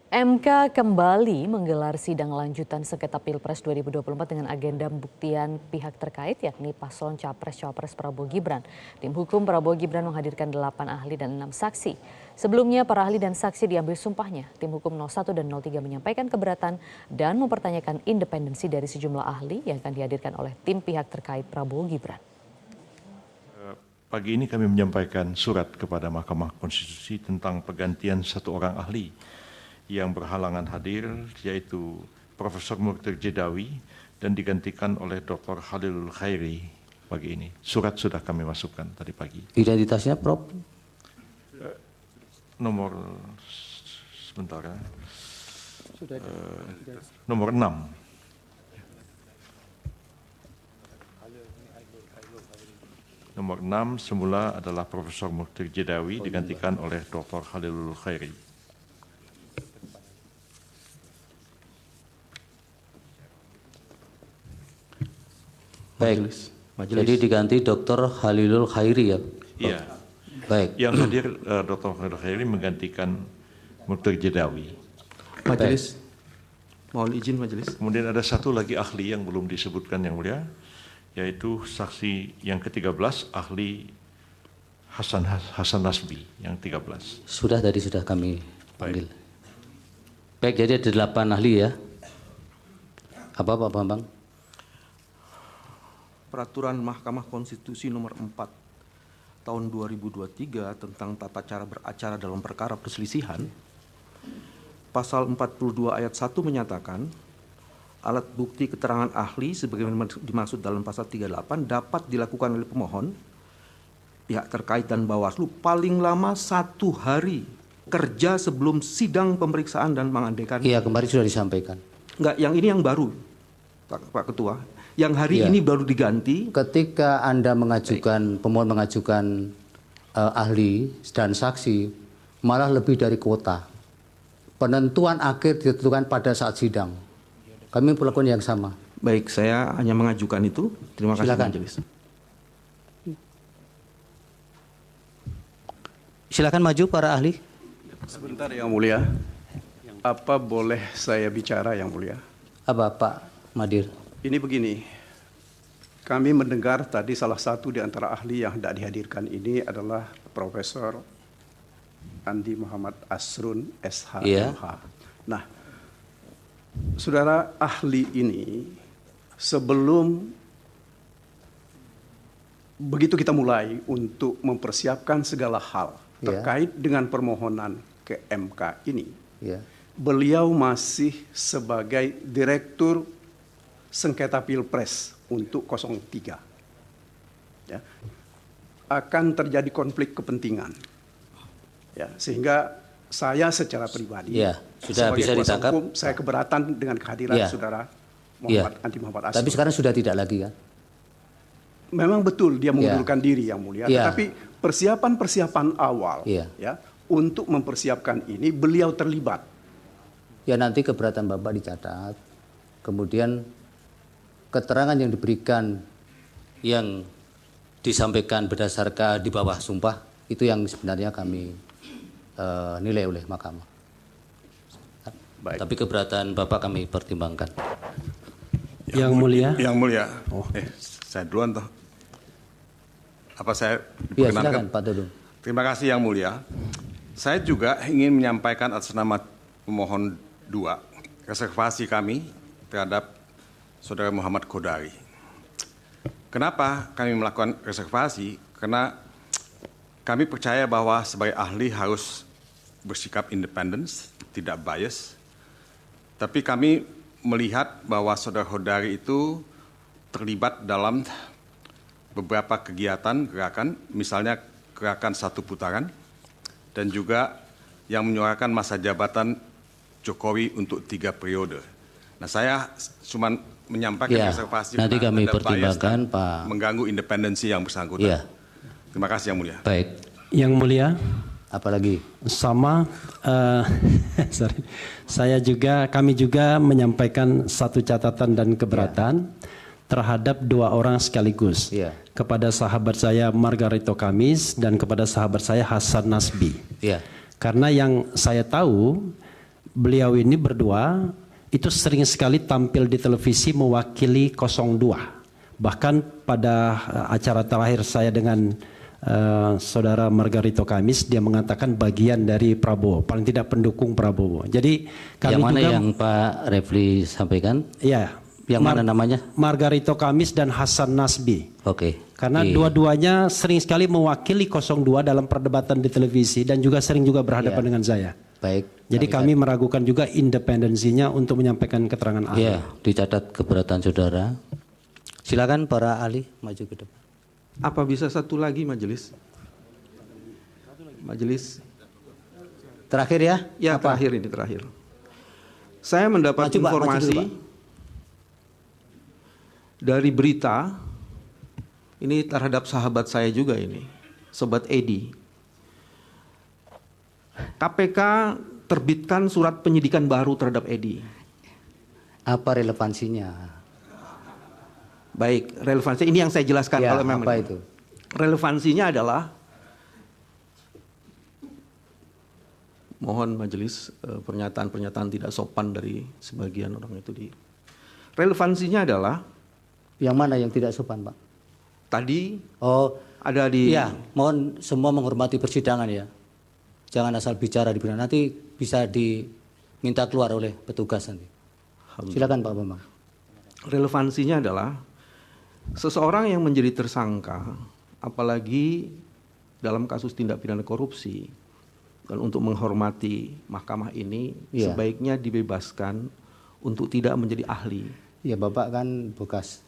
MK kembali menggelar sidang lanjutan sengketa Pilpres 2024 dengan agenda pembuktian pihak terkait yakni paslon Capres-Cawapres Prabowo Gibran. Tim hukum Prabowo Gibran menghadirkan 8 ahli dan 6 saksi. Sebelumnya para ahli dan saksi diambil sumpahnya. Tim hukum 01 dan 03 menyampaikan keberatan dan mempertanyakan independensi dari sejumlah ahli yang akan dihadirkan oleh tim pihak terkait Prabowo Gibran. Pagi ini kami menyampaikan surat kepada Mahkamah Konstitusi tentang pergantian satu orang ahli yang berhalangan hadir, yaitu Profesor Murtir Jedawi dan digantikan oleh Dr. Khalil Khairi pagi ini. Surat sudah kami masukkan tadi pagi. Identitasnya, Prof? Nomor sebentar ya. Nomor 6. Nomor 6 semula adalah Profesor Murtir Jedawi digantikan oleh Dr. Khalil Khairi. Baik, jadi diganti Dr. Khalilul Khairi ya? Iya. Baik. Yang hadir Dr. Khalil Khairi menggantikan Murtir Jedawi. Majelis, mohon izin majelis. Kemudian ada satu lagi ahli yang belum disebutkan yang mulia, yaitu saksi yang ke-13, ahli Hasan Nasbi yang 13. Sudah tadi sudah kami panggil. Baik, jadi ada 8 ahli ya. Apa Pak Bambang? Peraturan Mahkamah Konstitusi nomor 4 tahun 2023 tentang tata cara beracara dalam perkara perselisihan, pasal 42 ayat 1 menyatakan alat bukti keterangan ahli sebagaimana dimaksud dalam pasal 38 dapat dilakukan oleh pemohon, pihak terkait dan Bawaslu paling lama 1 hari kerja sebelum sidang pemeriksaan dan mengandaikan. Iya, kemarin sudah disampaikan. Enggak, yang ini yang baru, Pak Ketua. Yang hari ini baru diganti. Ketika Anda mengajukan, pemohon mengajukan ahli dan saksi, malah lebih dari kuota. Penentuan akhir ditentukan pada saat sidang. Kami melakukan yang sama. Baik, saya hanya mengajukan itu. Terima kasih. Silakan. Majelis. Silakan maju para ahli. Sebentar Yang Mulia. Apa boleh saya bicara Yang Mulia? Apa Pak Madir? Ini begini, kami mendengar tadi salah satu di antara ahli yang tidak dihadirkan ini adalah Profesor Andi Muhammad Asrun SH. Iya. Nah, saudara ahli ini sebelum begitu kita mulai untuk mempersiapkan segala hal terkait dengan permohonan ke MK ini, beliau masih sebagai Direktur Sengketa Pilpres untuk 03. Ya. Akan terjadi konflik kepentingan. Ya, sehingga saya secara pribadi sudah sebagai bisa kuasa ditangkap. hukum, saya keberatan dengan kehadiran saudara Muhammad Andi Muhammad Asrun. Tapi sekarang sudah tidak lagi kan? Memang betul dia mengundurkan diri Yang Mulia, tetapi persiapan-persiapan awal ya untuk mempersiapkan ini beliau terlibat. Ya, nanti keberatan Bapak dicatat. Kemudian keterangan yang diberikan, yang disampaikan berdasarkan di bawah sumpah, itu yang sebenarnya kami nilai oleh Mahkamah. Baik. Tapi keberatan Bapak kami pertimbangkan. Yang Mulia. Yang Mulia. Saya duluan toh. Apa saya Iya, diperkenankan? silakan Pak Dudung. Terima kasih Yang Mulia. Saya juga ingin menyampaikan atas nama pemohon 2 reservasi kami terhadap Saudara Muhammad Kodari. Kenapa kami melakukan reservasi? Karena kami percaya bahwa sebagai ahli harus bersikap independen, tidak bias. Tapi kami melihat bahwa Saudara Kodari itu terlibat dalam beberapa kegiatan, gerakan, misalnya gerakan 1 putaran, dan juga yang menyuarakan masa jabatan Jokowi untuk 3 periode. Nah, saya cuma menyampaikan reservasi nanti kami pertimbangkan Pak, mengganggu independensi yang bersangkutan. Terima kasih Yang Mulia. Baik. Yang Mulia. Apalagi? Sama, kami juga menyampaikan satu catatan dan keberatan terhadap 2 orang sekaligus. Kepada sahabat saya Margarito Kamis dan kepada sahabat saya Hasan Nasbi. Karena yang saya tahu beliau ini berdua itu sering sekali tampil di televisi mewakili 02. Bahkan pada acara terakhir saya dengan saudara Margarito Kamis, dia mengatakan bagian dari Prabowo, paling tidak pendukung Prabowo. Jadi kami yang mana juga, yang Pak Refli sampaikan? ya, Yang mana namanya? Margarito Kamis dan Hasan Nasbi. Oke. Karena dua-duanya sering sekali mewakili 02 dalam perdebatan di televisi dan juga sering juga berhadapan dengan saya. Baik. Jadi kami meragukan juga independensinya untuk menyampaikan keterangan ahli. Iya, dicatat keberatan saudara. Silakan para ahli maju ke depan. Apa bisa satu lagi majelis? Majelis. Terakhir ya? Ya, Apa? terakhir ini terakhir. Saya mendapat Maju, Pak, maju informasi dulu, Pak. dari berita ini terhadap sahabat saya juga ini, Sobat Edi. KPK terbitkan surat penyidikan baru terhadap Edi. Apa relevansinya? Baik, relevansi ini yang saya jelaskan Ya, kalau memang apa itu? Relevansinya adalah mohon majelis pernyataan-pernyataan tidak sopan dari sebagian orang itu di. Relevansinya adalah Yang mana yang tidak sopan, Pak? tadi Oh, ada di iya, mohon semua menghormati persidangan ya. Jangan asal bicara di persidangan, nanti bisa diminta keluar oleh petugas nanti. Silakan Pak Bambang. relevansinya adalah seseorang yang menjadi tersangka, apalagi dalam kasus tindak pidana korupsi, dan untuk menghormati mahkamah ini Iya. sebaiknya dibebaskan untuk tidak menjadi ahli. Ya Bapak kan bekas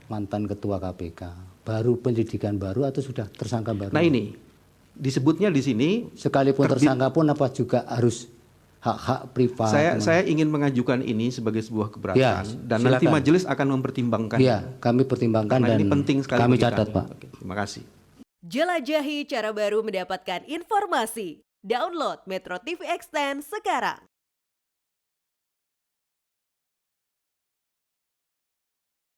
mantan ketua KPK. Baru penyidikan baru atau sudah tersangka baru? Nah ini disebutnya di sini Sekalipun terbit- tersangka pun apa juga harus hak-hak privat? saya ingin mengajukan ini sebagai sebuah keberatan Ya, dan nanti silakan. majelis akan mempertimbangkan. Iya, kami pertimbangkan Karena dan ini penting sekali kami bagi catat kami. Pak. Oke, terima kasih. Jelajahi cara baru mendapatkan informasi. Download Metro TV Extend sekarang.